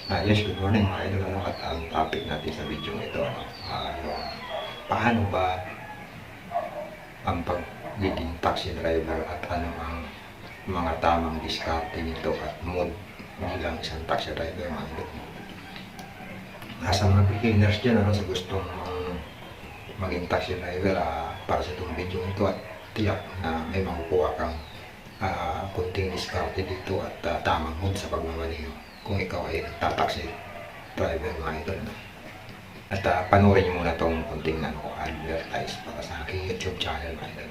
Yes, good morning mga idol. At ang topic natin sa video ito, paano ba ang pagiging taxi driver at ano ang mga tamang diskarte nito at mood bilang isang taxi driver mga idol. Nasa mga beginners dyan, sa gustong maging taxi driver, para sa itong video ito at tiyak na may makukuha kang kunting diskarte dito at tamang mood sa pagmamaneho kung ikaw ay taxi driver mga idol. At panoorin nyo muna itong kunting advertise para sa aking YouTube channel mga idol.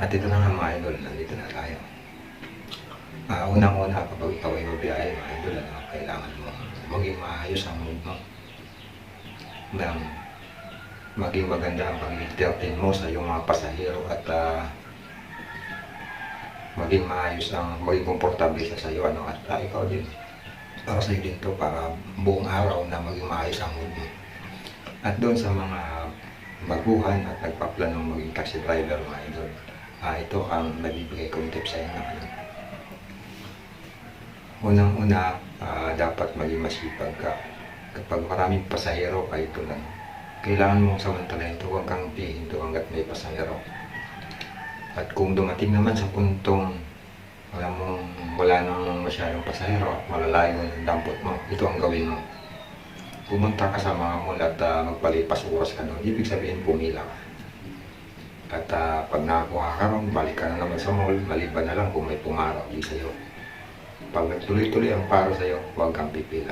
At ito na nga mga idol, nandito na tayo. Unang-una kapag ikaw ay mabiyahe mga idol, kailangan mo maging maayos ang mood mo. Maging maganda ang pag-entertain mo sa iyong mga pasahero at maging maayos maging komportable sa iyo at ikaw din. Para sa iyo din to, para buong araw na maging maayos ang mood mo. At doon sa mga baguhan at nagpaplanong maging taxi driver mga idol, ito ang nabibigay kong tip sa inyo. Unang-una, dapat maging masipag ka. Kapag maraming pasahero, ito lang. Kailangan mong samantalahin ito, huwag kang pihinto hanggat may pasahero. At kung dumating naman sa puntong wala nang masyadong pasahero at malalayo yung dampot mo, ito ang gawin mo. Pumunta ka sa mga mall at magpalipas oras ka doon. Ibig sabihin, pumila ka. At pag nakakuha ka ron, balik ka na naman sa mall, maliban na lang kung may pumaraw di sa'yo. Pag nagtuloy-tuloy ang paro sa'yo, huwag kang pipila.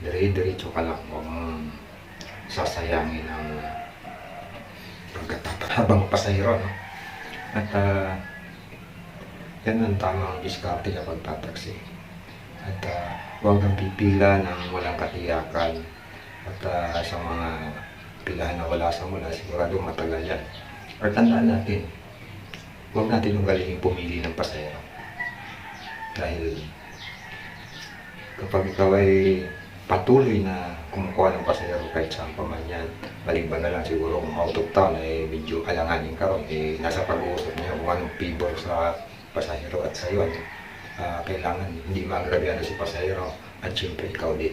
Dire-diretso ka lang, huwag mong sasayangin ang pagkatatabang pasahero. No? At yan ang tamang diskarte sa pagtataksi. At huwag kang pipila ng walang katiyakan. At sa mga pilahan na wala sa mula, sigurado matagal yan. Or tandaan natin, huwag natin ugalingin pumili ng pasahero. Dahil kapag ikaw ay patuloy na kumukuha ng pasahero kahit saan pa man yan, maliban na lang siguro kung out of town ay medyo alanganin ka ron, nasa pag-uusap niya kung anong favor sa pasahero at sa iyo. Kailangan hindi maagrabyado si pasahero at siyempre ikaw din.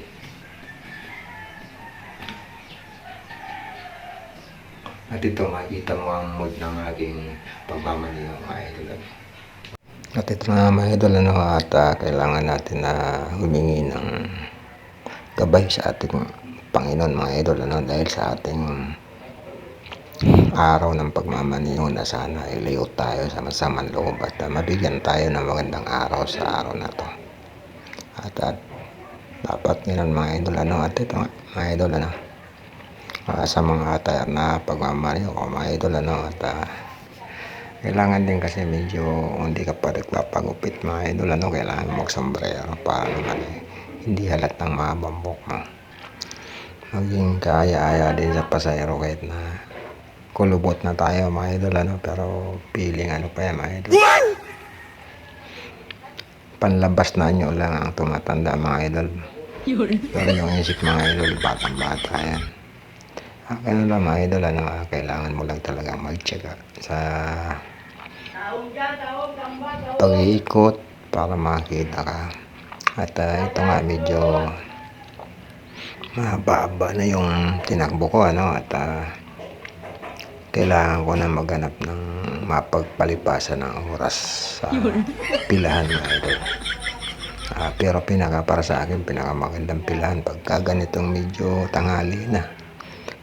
At ito, makikita mo ang mood ng aking pagmamaneho mga idol. At ito na mga idol, at kailangan natin na humingi ng gabay sa ating Panginoon mga idol, dahil sa ating araw ng pagmamaneho na sana ilayo tayo sa masamang loob at mabigyan tayo ng magandang araw sa araw na to. At dapat ngayon mga idol, at ito mga idol, sa mga atayar na pagmamaneho ko mga idol, at kailangan din kasi medyo hindi ka pa nagpapagupit mga idol, kailangan magsombrero para naman hindi halat ng mga bambok mo. Maging kaaya-aya din sa pasahero kahit na kulubot na tayo mga idol, pero feeling pa yan mga idol. Panlabas na nyo lang ang tumatanda mga idol. Pero yung isip mga idol, batang-bata yan. Kaya lang mga idol, kailangan mo lang talaga magtyaga sa pag-iikot para makita ka. At ito nga medyo mahaba na yung tinakbo ko, at kailangan ko na maghanap ng mapagpalipasan ng oras sa pilahan mga idol. Pero para sa akin, pinakamagandang pilahan pagka ganitong medyo tanghali na.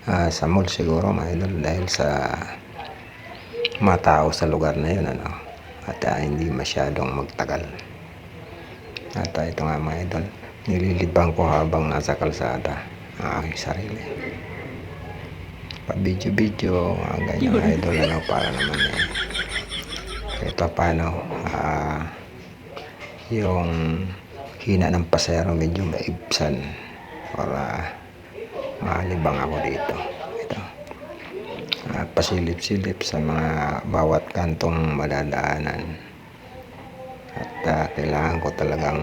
Sa mall siguro mga idol, dahil sa mga tao sa lugar na yun, at hindi masyadong magtagal. At ito nga mga idol, nililibang ko habang nasa kalsada ang aking sarili. Pa-video-video, ganyan mga idol, para naman kahit paano yung hina ng pasahero medyo maibsan para malibang ako dito. Ito. pasilip-silip sa mga bawat kantong madadaanan. At kailangan ko talagang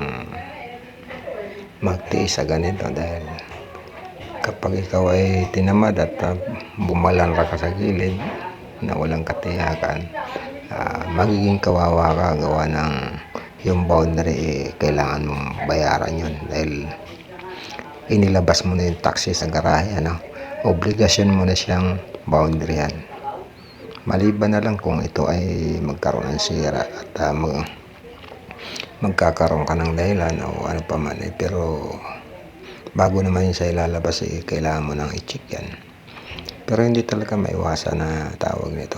magtiis sa ganito dahil kapag ikaw ay tinamad at bumalan ka sa gilid na walang katiyakan, magiging kawawa ka gawa ng yung boundary, kailangan mong bayaran yun dahil inilabas mo na yung taxi sa garahe, obligasyon mo na siyang boundary yan. Maliban na lang kung ito ay magkaroon ng sira at magkakaroon ka ng dahilan o ano pa man, pero bago naman yun sa ilalabas, kailangan mo nang i-check yan. Pero hindi talaga maiwasan na tawag nito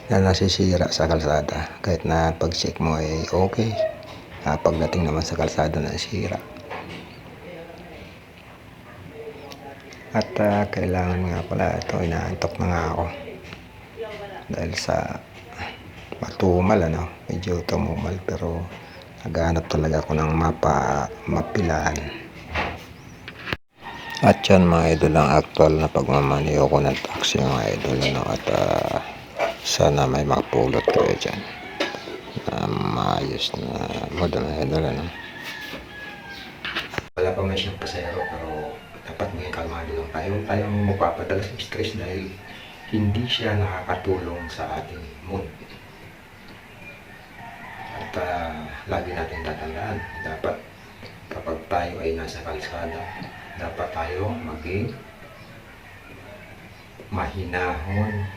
na nasisira sa kalsada kahit na pag-check mo ay okay, pagdating naman sa kalsada nasira. At kailangan nga pala ito, inaantok na nga ako dahil sa matumal, medyo tumumal, pero naghahanap talaga ako ng mapilaan. At yan mga idol, ang actual na pagmamaniho ko ng taxi mga idol, at sana may makapulot kayo dyan na maayos na model na idol, Wala pa man siyang pasero, pero dapat maging kalmado lang tayo. Tayo ang magpapadala sa stress dahil hindi siya nakakatulong sa ating mood. At lagi natin tatandaan, dapat kapag tayo ay nasa kalsada, dapat tayo maging mahinahon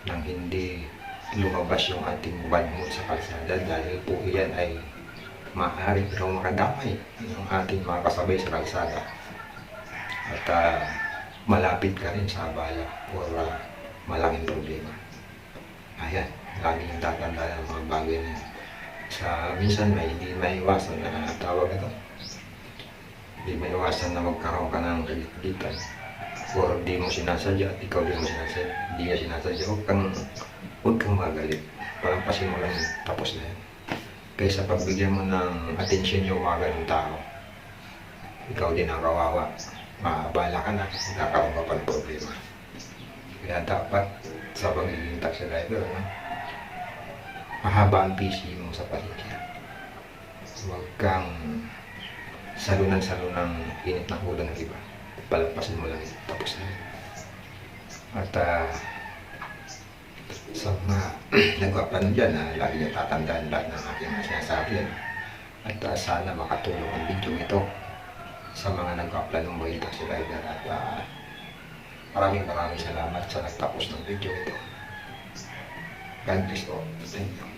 nang hindi lumabas yung ating bad mood sa kalsada dahil po yan ay maaari pero makadamay ng ating mga kasabay sa kalsada at malapit ka rin sa abala o malaking problema. Ayan, lagi yung tatandaan ng mga bagay na sa minsan may hindi maiwasan na tawag ito. Hindi maiwasan na magkaroon ka ng kagitan or di mo sinasadya at ikaw di mo sinasadya, huwag kang magalit, palampasin mo lang, tapos na yan. Kaysa pagbigyan mo ng atensyon yung mga ganong tao, ikaw din ang kawawa, maabala ka na, nagkakaroon ka pa ng problema. Kaya dapat sa pagiging taxi driver, mahaba ang PC mo sa paligid. Huwag kang salunang init ng ulo ng iba. Palampasin mo lang, tapos na. At sa mga nagpaplano dyan, lagi niyo tatandaan lahat ng aking sinasabi. At sana makatulong ang video ito sa mga nagpaplanong maging taxi rider. At maraming salamat sa nagtapos ng video ito. God bless all. Thank you.